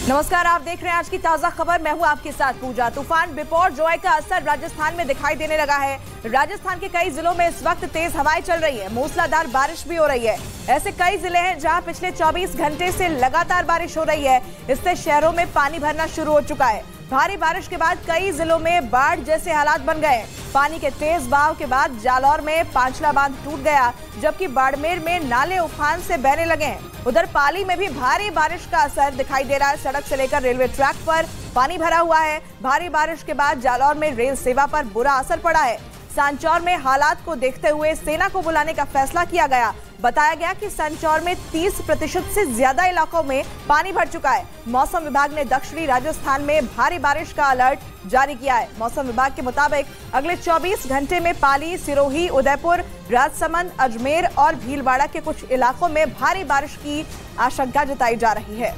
नमस्कार, आप देख रहे हैं आज की ताजा खबर। मैं हूं आपके साथ पूजा। तूफान बिपरजॉय का असर राजस्थान में दिखाई देने लगा है। राजस्थान के कई जिलों में इस वक्त तेज हवाएं चल रही है, मूसलाधार बारिश भी हो रही है। ऐसे कई जिले हैं जहां पिछले 24 घंटे से लगातार बारिश हो रही है। इससे शहरों में पानी भरना शुरू हो चुका है। भारी बारिश के बाद कई जिलों में बाढ़ जैसे हालात बन गए। पानी के तेज बहाव के बाद जालौर में पांचला बांध टूट गया, जबकि बाड़मेर में नाले उफान से बहने लगे हैं। उधर पाली में भी भारी बारिश का असर दिखाई दे रहा है। सड़क से लेकर रेलवे ट्रैक पर पानी भरा हुआ है। भारी बारिश के बाद जालौर में रेल सेवा पर बुरा असर पड़ा है। सांचौर में हालात को देखते हुए सेना को बुलाने का फैसला किया गया। बताया गया कि सांचौर में 30% से ज्यादा इलाकों में पानी भर चुका है। मौसम विभाग ने दक्षिणी राजस्थान में भारी बारिश का अलर्ट जारी किया है। मौसम विभाग के मुताबिक अगले 24 घंटे में पाली, सिरोही, उदयपुर, राजसमंद, अजमेर और भीलवाड़ा के कुछ इलाकों में भारी बारिश की आशंका जताई जा रही है।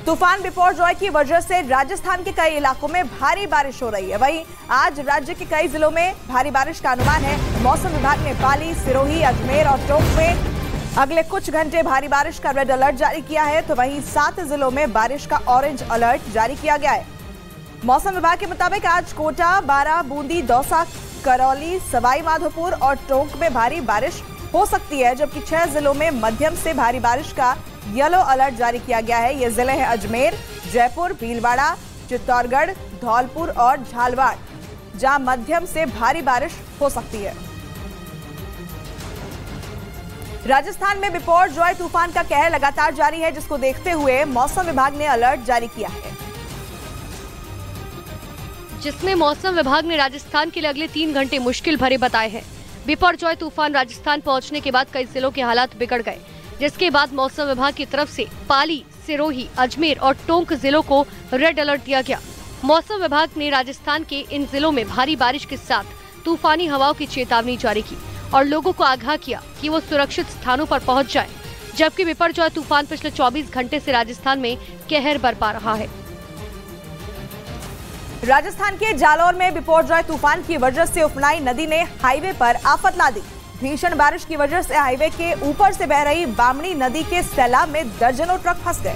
तूफान बिपरजॉय की वजह से राजस्थान के कई इलाकों में भारी बारिश हो रही है। वहीं आज राज्य के कई जिलों में भारी बारिश का अनुमान है। मौसम विभाग ने पाली, सिरोही, अजमेर और टोंक में अगले कुछ घंटे भारी बारिश का रेड अलर्ट जारी किया है, तो वहीं 7 जिलों में बारिश का ऑरेंज अलर्ट जारी किया गया है। मौसम विभाग के मुताबिक आज कोटा, बारां, बूंदी, दौसा, करौली, सवाई माधोपुर और टोंक में भारी बारिश हो सकती है, जबकि 6 जिलों में मध्यम से भारी बारिश का येलो अलर्ट जारी किया गया है। ये जिले हैं अजमेर, जयपुर, भीलवाड़ा, चित्तौड़गढ़, धौलपुर और झालवाड़, जहां मध्यम से भारी बारिश हो सकती है। राजस्थान में बिपरजॉय तूफान का कहर लगातार जारी है, जिसको देखते हुए मौसम विभाग ने अलर्ट जारी किया है। जिसमें मौसम विभाग ने राजस्थान के लिए अगले 3 घंटे मुश्किल भरे बताए हैं। बिपरजॉय तूफान राजस्थान पहुंचने के बाद कई जिलों के हालात बिगड़ गए, जिसके बाद मौसम विभाग की तरफ से पाली, सिरोही, अजमेर और टोंक जिलों को रेड अलर्ट दिया गया। मौसम विभाग ने राजस्थान के इन जिलों में भारी बारिश के साथ तूफानी हवाओं की चेतावनी जारी की और लोगों को आगाह किया कि वो सुरक्षित स्थानों पर पहुंच जाएं। जबकि बिपरजॉय तूफान पिछले 24 घंटे से राजस्थान में कहर बरपा रहा है। राजस्थान के जालौर में बिपरजॉय तूफान की वजह से उफनाई नदी ने हाईवे पर आफत ला दी। भीषण बारिश की वजह से हाईवे के ऊपर से बह रही बामणी नदी के सैलाब में दर्जनों ट्रक फंस गए,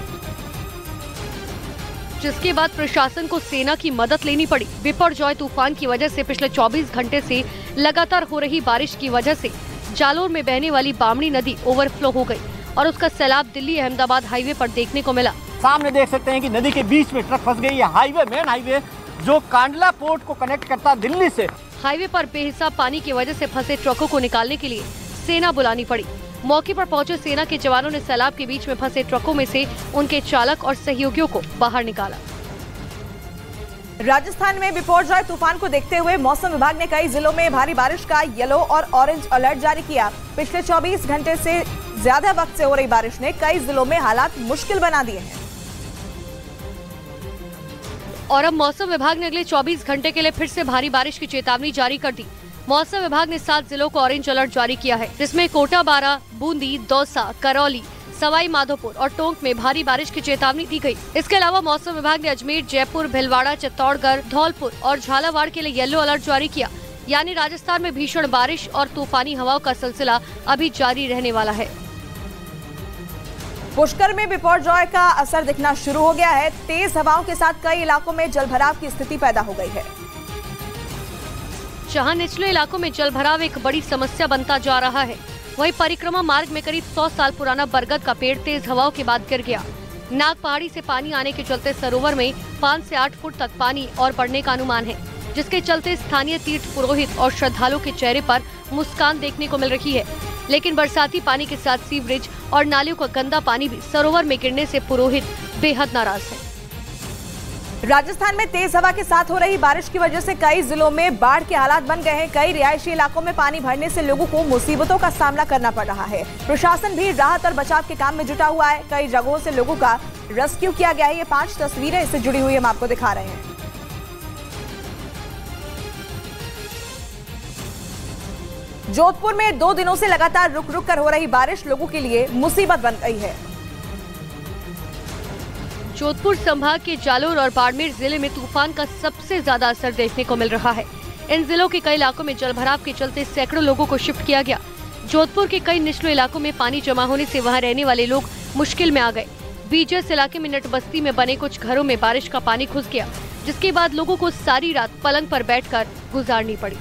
जिसके बाद प्रशासन को सेना की मदद लेनी पड़ी। बिपरजॉय तूफान की वजह से पिछले 24 घंटे से लगातार हो रही बारिश की वजह से जालौर में बहने वाली बामणी नदी ओवरफ्लो हो गई और उसका सैलाब दिल्ली अहमदाबाद हाईवे पर देखने को मिला। सामने देख सकते हैं कि नदी के बीच में ट्रक फंस गई है। हाईवे, मेन हाईवे जो कांडला पोर्ट को कनेक्ट करता है दिल्ली से, हाईवे पर बेहिसाब पानी की वजह से फंसे ट्रकों को निकालने के लिए सेना बुलानी पड़ी। मौके पर पहुंचे सेना के जवानों ने सैलाब के बीच में फंसे ट्रकों में से उनके चालक और सहयोगियों को बाहर निकाला। राजस्थान में बिपरजॉय तूफान को देखते हुए मौसम विभाग ने कई जिलों में भारी बारिश का येलो और ऑरेंज अलर्ट जारी किया। पिछले 24 घंटे से ज्यादा वक्त से हो रही बारिश ने कई जिलों में हालात मुश्किल बना दिए हैं। और अब मौसम विभाग ने अगले 24 घंटे के लिए फिर से भारी बारिश की चेतावनी जारी कर दी। मौसम विभाग ने 7 जिलों को ऑरेंज अलर्ट जारी किया है, जिसमें कोटा, बारां, बूंदी, दौसा, करौली, सवाई माधोपुर और टोंक में भारी बारिश की चेतावनी दी गई। इसके अलावा मौसम विभाग ने अजमेर, जयपुर, भीलवाड़ा, चित्तौड़गढ़, धौलपुर और झालावाड़ के लिए येलो अलर्ट जारी किया। यानी राजस्थान में भीषण बारिश और तूफानी हवाओं का सिलसिला अभी जारी रहने वाला है। पुष्कर में बिपरजॉय का असर दिखना शुरू हो गया है। तेज हवाओं के साथ कई इलाकों में जलभराव की स्थिति पैदा हो गई है। जहां निचले इलाकों में जलभराव एक बड़ी समस्या बनता जा रहा है, वहीं परिक्रमा मार्ग में करीब 100 साल पुराना बरगद का पेड़ तेज हवाओं के बाद गिर गया। नाग पहाड़ी से पानी आने के चलते सरोवर में 5 से 8 फुट तक पानी और बढ़ने का अनुमान है, जिसके चलते स्थानीय तीर्थ पुरोहित और श्रद्धालुओं के चेहरे पर मुस्कान देखने को मिल रही है। लेकिन बरसाती पानी के साथ सीवरेज और नालियों का गंदा पानी भी सरोवर में गिरने से पुरोहित बेहद नाराज है। राजस्थान में तेज हवा के साथ हो रही बारिश की वजह से कई जिलों में बाढ़ के हालात बन गए हैं। कई रिहायशी इलाकों में पानी भरने से लोगों को मुसीबतों का सामना करना पड़ रहा है। प्रशासन भी राहत और बचाव के काम में जुटा हुआ है। कई जगहों से लोगों का रेस्क्यू किया गया है। ये 5 तस्वीरें इससे जुड़ी हुई हम आपको दिखा रहे हैं। जोधपुर में 2 दिनों से लगातार रुक रुक कर हो रही बारिश लोगों के लिए मुसीबत बन गई है। जोधपुर संभाग के जालोर और बाड़मेर जिले में तूफान का सबसे ज्यादा असर देखने को मिल रहा है। इन जिलों के कई इलाकों में जलभराव के चलते सैकड़ों लोगों को शिफ्ट किया गया। जोधपुर के कई निचले इलाकों में पानी जमा होने से वहां रहने वाले लोग मुश्किल में आ गए। बीजेस इलाके में नट बस्ती में बने कुछ घरों में बारिश का पानी घुस गया, जिसके बाद लोगों को सारी रात पलंग पर बैठकर गुजारनी पड़ी।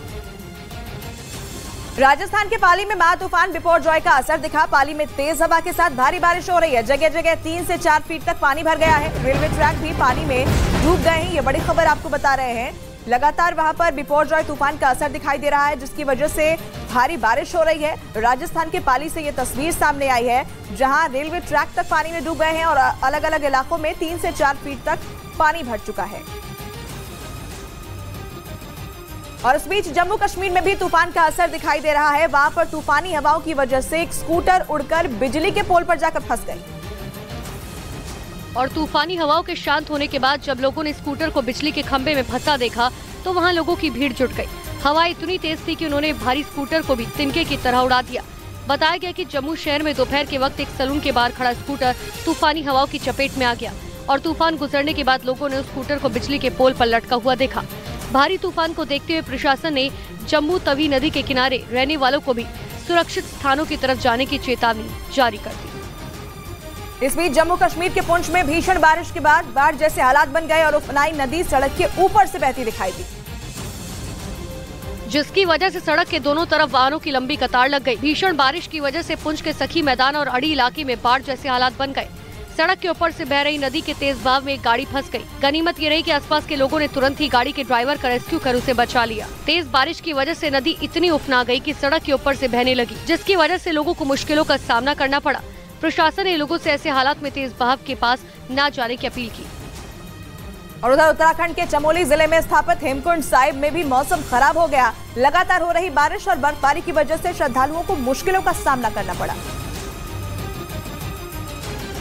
राजस्थान के पाली में महा तूफान बिपरजॉय का असर दिखा। पाली में तेज हवा के साथ भारी बारिश हो रही है। जगह जगह 3 से 4 फीट तक पानी भर गया है। रेलवे ट्रैक भी पानी में डूब गए हैं। ये बड़ी खबर आपको बता रहे हैं। लगातार वहां पर बिपरजॉय तूफान का असर दिखाई दे रहा है, जिसकी वजह से भारी बारिश हो रही है। राजस्थान के पाली से ये तस्वीर सामने आई है, जहां रेलवे ट्रैक तक पानी में डूब गए हैं और अलग अलग इलाकों में 3 से 4 फीट तक पानी भर चुका है। और इस बीच जम्मू कश्मीर में भी तूफान का असर दिखाई दे रहा है। वहां पर तूफानी हवाओं की वजह से एक स्कूटर उड़कर बिजली के पोल पर जाकर फंस गई। और तूफानी हवाओं के शांत होने के बाद जब लोगों ने स्कूटर को बिजली के खंभे में फंसा देखा तो वहां लोगों की भीड़ जुट गई। हवा इतनी तेज थी कि उन्होंने भारी स्कूटर को भी तिनके की तरह उड़ा दिया। बताया गया कि जम्मू शहर में दोपहर के वक्त एक सलून के बाहर खड़ा स्कूटर तूफानी हवाओं की चपेट में आ गया और तूफान गुजरने के बाद लोगों ने उस स्कूटर को बिजली के पोल पर लटका हुआ देखा। भारी तूफान को देखते हुए प्रशासन ने जम्मू तवी नदी के किनारे रहने वालों को भी सुरक्षित स्थानों की तरफ जाने की चेतावनी जारी कर दी। इस बीच जम्मू कश्मीर के पुंछ में भीषण बारिश के बाद बाढ़ जैसे हालात बन गए और उफनाई नदी सड़क के ऊपर से बहती दिखाई दी, जिसकी वजह से सड़क के दोनों तरफ वाहनों की लंबी कतार लग गई। भीषण बारिश की वजह से पुंछ के सखी मैदान और अड़ी इलाके में बाढ़ जैसे हालात बन गए। सड़क के ऊपर से बह रही नदी के तेज बहाव में एक गाड़ी फंस गई। गनीमत ये रही कि आसपास के लोगों ने तुरंत ही गाड़ी के ड्राइवर का रेस्क्यू कर उसे बचा लिया। तेज बारिश की वजह से नदी इतनी उफना गई कि सड़क के ऊपर से बहने लगी, जिसकी वजह से लोगों को मुश्किलों का सामना करना पड़ा। प्रशासन ने लोगों से ऐसे हालात में तेज बहाव के पास न जाने की अपील की। और उधर उत्तराखंड के चमोली जिले में स्थापित हेमकुंड साहिब में भी मौसम खराब हो गया। लगातार हो रही बारिश और बर्फबारी की वजह से श्रद्धालुओं को मुश्किलों का सामना करना पड़ा।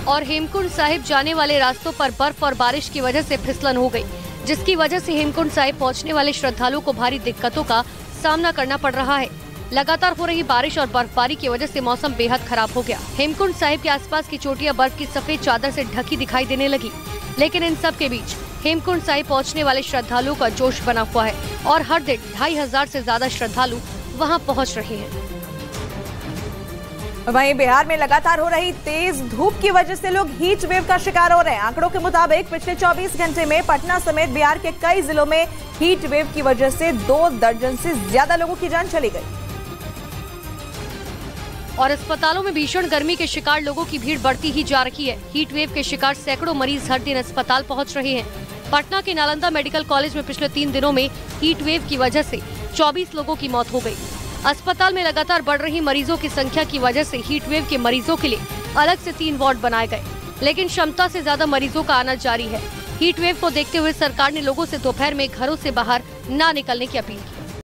और हेमकुंड साहिब जाने वाले रास्तों पर बर्फ और बारिश की वजह से फिसलन हो गई, जिसकी वजह से हेमकुंड साहिब पहुंचने वाले श्रद्धालुओं को भारी दिक्कतों का सामना करना पड़ रहा है। लगातार हो रही बारिश और बर्फबारी की वजह से मौसम बेहद खराब हो गया। हेमकुंड साहिब के आसपास की चोटियां बर्फ की सफेद चादर से ढकी दिखाई देने लगी। लेकिन इन सब के बीच हेमकुंड साहिब पहुंचने वाले श्रद्धालुओं का जोश बना हुआ है और हर दिन 2500 से ज्यादा श्रद्धालु वहां पहुंच रहे हैं। वहीं बिहार में लगातार हो रही तेज धूप की वजह से लोग हीट वेव का शिकार हो रहे हैं। आंकड़ों के मुताबिक पिछले 24 घंटे में पटना समेत बिहार के कई जिलों में हीट वेव की वजह से 2 दर्जन से ज्यादा लोगों की जान चली गई। और अस्पतालों में भीषण गर्मी के शिकार लोगों की भीड़ बढ़ती ही जा रही है। हीट वेव के शिकार सैकड़ों मरीज हर दिन अस्पताल पहुंच रहे हैं। पटना के नालंदा मेडिकल कॉलेज में पिछले 3 दिनों में हीट वेव की वजह से 24 लोगों की मौत हो गई। अस्पताल में लगातार बढ़ रही मरीजों की संख्या की वजह से हीट वेव के मरीजों के लिए अलग से 3 वार्ड बनाए गए, लेकिन क्षमता से ज्यादा मरीजों का आना जारी है। हीट वेव को देखते हुए सरकार ने लोगों से दोपहर में घरों से बाहर न निकलने की अपील की।